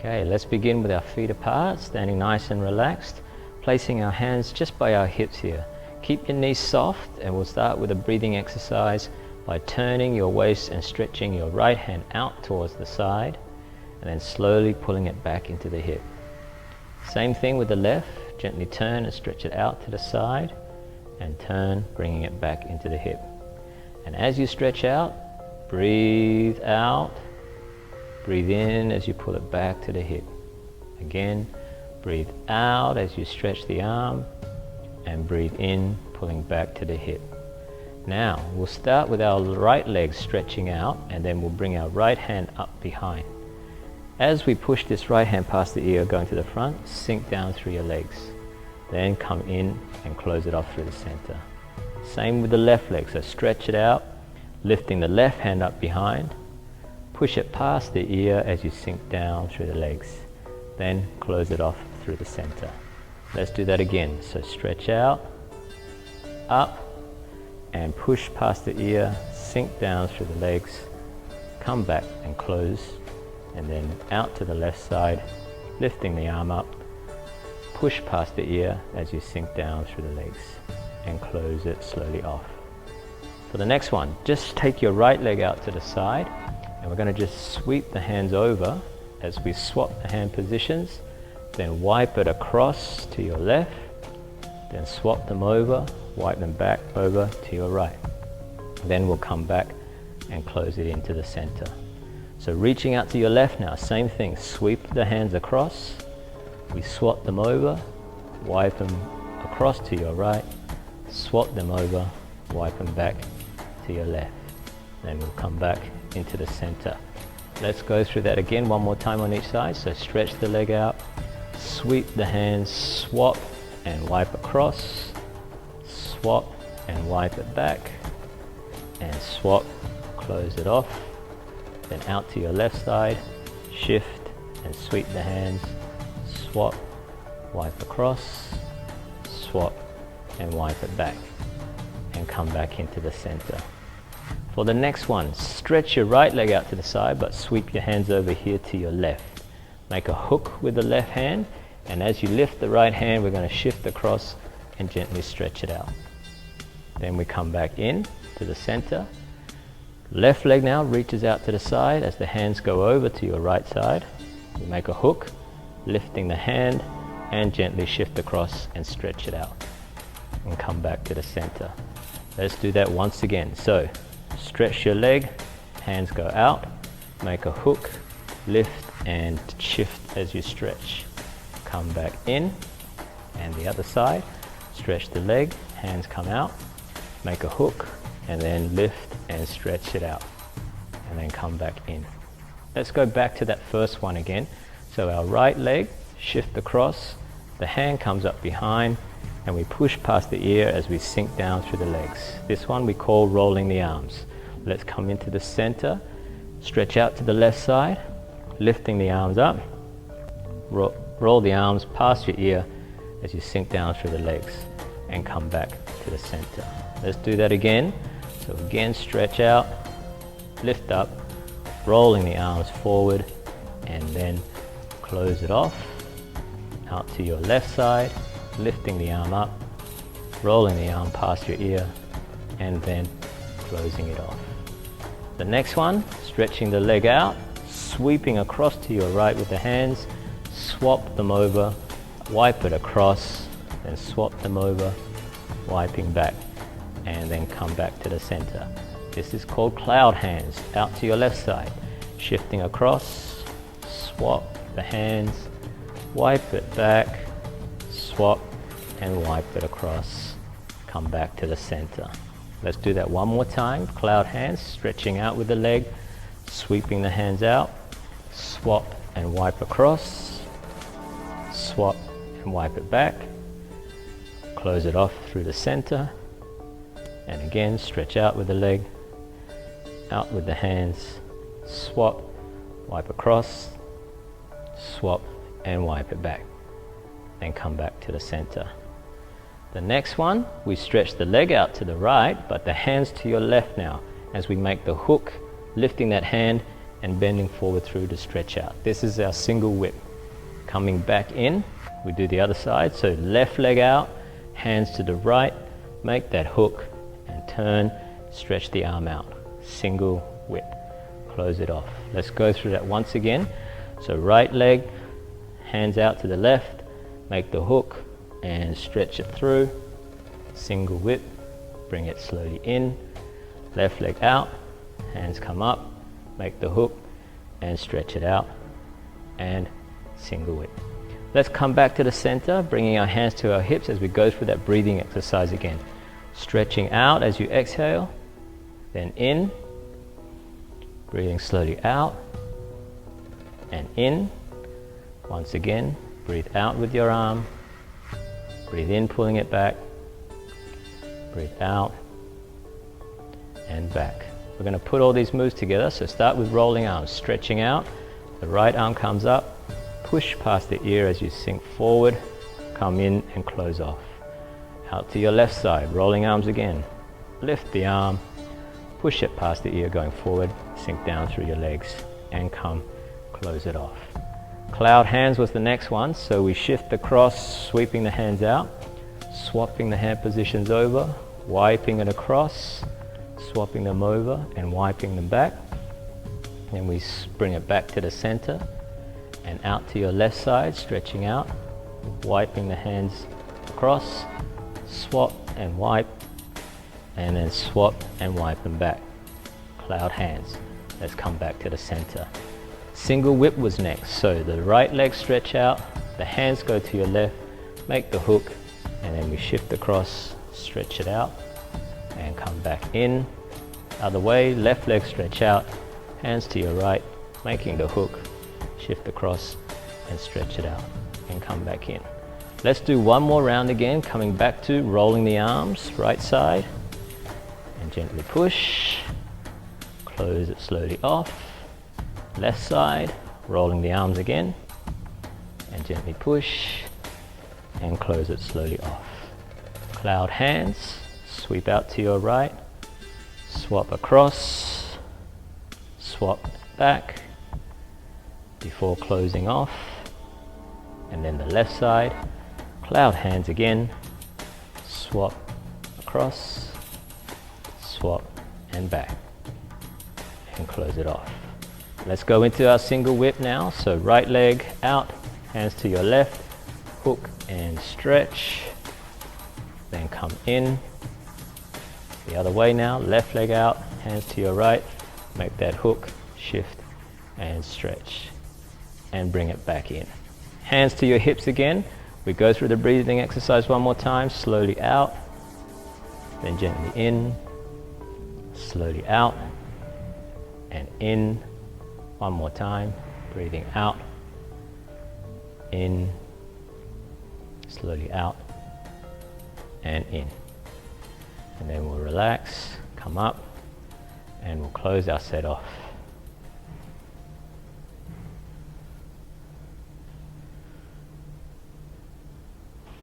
Okay, let's begin with our feet apart, standing nice and relaxed, placing our hands just by our hips here. Keep your knees soft, and we'll start with a breathing exercise by turning your waist and stretching your right hand out towards the side, and then slowly pulling it back into the hip. Same thing with the left, gently turn and stretch it out to the side, and turn, bringing it back into the hip. And as you stretch out, breathe out, breathe in as you pull it back to the hip. Again, breathe out as you stretch the arm, and breathe in, pulling back to the hip. Now, we'll start with our right leg stretching out, and then we'll bring our right hand up behind. As we push this right hand past the ear, going to the front, sink down through your legs. Then come in and close it off through the center. Same with the left leg, so stretch it out, lifting the left hand up behind. Push it past the ear as you sink down through the legs. Then close it off through the center. Let's do that again. So stretch out, up, and push past the ear, sink down through the legs, come back and close, and then out to the left side, lifting the arm up, push past the ear as you sink down through the legs, and close it slowly off. For the next one, just take your right leg out to the side, and we're going to just sweep the hands over as we swap the hand positions, then wipe it across to your left, then swap them over, wipe them back over to your right. Then we'll come back and close it into the center. So reaching out to your left now, same thing, sweep the hands across, we swap them over, wipe them across to your right, swap them over, wipe them back to your left. Then we'll come back into the center. Let's go through that again one more time on each side. So stretch the leg out, sweep the hands, swap and wipe across, swap and wipe it back, and swap, close it off. Then out to your left side, shift and sweep the hands, swap, wipe across, swap and wipe it back, and come back into the center. For the next one, stretch your right leg out to the side, but sweep your hands over here to your left. Make a hook with the left hand, and as you lift the right hand, we're going to shift across and gently stretch it out. Then we come back in to the center. Left leg now reaches out to the side as the hands go over to your right side. We make a hook, lifting the hand, and gently shift across and stretch it out. And come back to the center. Let's do that once again. So, stretch your leg, hands go out, make a hook, lift and shift as you stretch. Come back in, and the other side, stretch the leg, hands come out, make a hook, and then lift and stretch it out, and then come back in. Let's go back to that first one again. So our right leg, shift across, the hand comes up behind, and we push past the ear as we sink down through the legs. This one we call rolling the arms. Let's come into the center, stretch out to the left side, lifting the arms up, roll the arms past your ear as you sink down through the legs, and come back to the center. Let's do that again. So again, stretch out, lift up, rolling the arms forward, and then close it off. Out to your left side, lifting the arm up, rolling the arm past your ear, and then closing it off. The next one, stretching the leg out, sweeping across to your right with the hands, swap them over, wipe it across, then swap them over, wiping back, and then come back to the center. This is called cloud hands. Out to your left side, shifting across, swap the hands, wipe it back, swap and wipe it across, come back to the center. Let's do that one more time. Cloud hands, stretching out with the leg, sweeping the hands out, swap and wipe across, swap and wipe it back, close it off through the center, and again stretch out with the leg, out with the hands, swap, wipe across, swap and wipe it back, then come back to the center. The next one, we stretch the leg out to the right, but the hands to your left now, as we make the hook, lifting that hand and bending forward through to stretch out. This is our single whip. Coming back in, we do the other side. So left leg out, hands to the right, make that hook and turn, stretch the arm out. Single whip, close it off. Let's go through that once again. So right leg, hands out to the left, make the hook and stretch it through. Single whip, bring it slowly in. Left leg out, hands come up, make the hook and stretch it out, and single whip. Let's come back to the center, bringing our hands to our hips as we go through that breathing exercise again. Stretching out as you exhale, then in, breathing slowly out and in. Once again, breathe out with your arm, breathe in, pulling it back, breathe out and back. We're going to put all these moves together, so start with rolling arms, stretching out, the right arm comes up, push past the ear as you sink forward, come in and close off. Out to your left side, rolling arms again, lift the arm, push it past the ear going forward, sink down through your legs and come, close it off. Cloud hands was the next one, so we shift across, sweeping the hands out, swapping the hand positions over, wiping it across, swapping them over and wiping them back. Then we bring it back to the center and out to your left side, stretching out, wiping the hands across, swap and wipe, and then swap and wipe them back. Cloud hands. Let's come back to the center. Single whip was next. So the right leg stretch out, the hands go to your left, make the hook, and then we shift across, stretch it out, and come back in. Other way, left leg stretch out, hands to your right, making the hook, shift across, and stretch it out, and come back in. Let's do one more round again, coming back to rolling the arms, right side, and gently push, close it slowly off. Left side, rolling the arms again, and gently push, and close it slowly off. Cloud hands, sweep out to your right, swap across, swap back, before closing off, and then the left side, cloud hands again, swap across, swap and back, and close it off. Let's go into our single whip now. So right leg out, hands to your left, hook and stretch, then come in. The other way now, left leg out, hands to your right, make that hook, shift and stretch, and bring it back in. Hands to your hips again. We go through the breathing exercise one more time, slowly out, then gently in, slowly out, and in. One more time, breathing out, in, slowly out, and in. And then we'll relax, come up, and we'll close our set off.